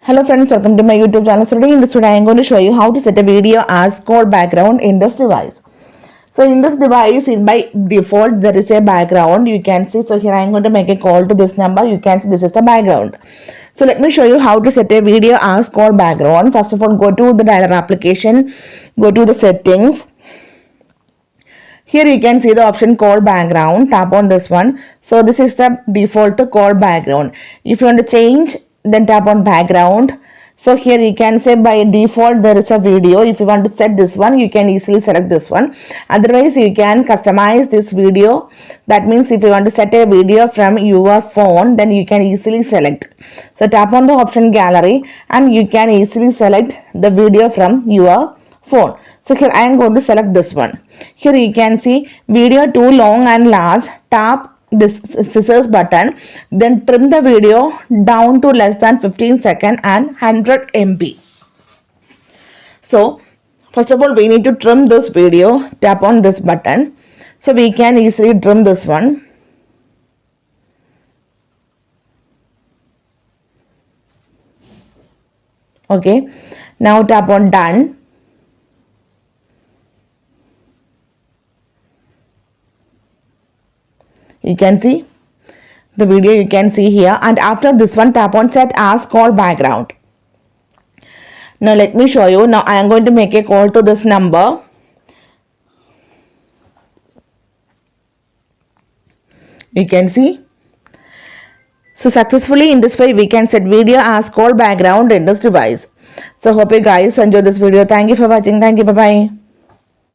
Hello friends, welcome to my YouTube channel. So today in this video I am going to show you how to set a video as call background in this device. So in this device, by default there is a background, you can see. So here I am going to make a call to this number. You can see this is the background. So let me show you how to set a video as call background. First of all, go to the dialer application, go to the settings. Here you can see the option call background. Tap on this one. So this is the default call background. If you want to change, then tap on background. So here you can say by default there is a video. If you want to set this one, you can easily select this one. Otherwise you can customize this video. That means if you want to set a video from your phone, then you can easily select. So tap on the option gallery and you can easily select the video from your phone. So here I am going to select this one. Here you can see video too long and large. Tap this scissors button, then trim the video down to less than 15 seconds and 100 MB. So first of all we need to trim this video. Tap on this button. So we can easily trim this one. Okay, now tap on done. You can see the video, you can see here, and after this one tap on set as call background. Now let me show you. Now I am going to make a call to this number. You can see. So successfully in this way we can set video as call background in this device. So hope you guys enjoy this video. Thank you for watching. Thank you. Bye bye.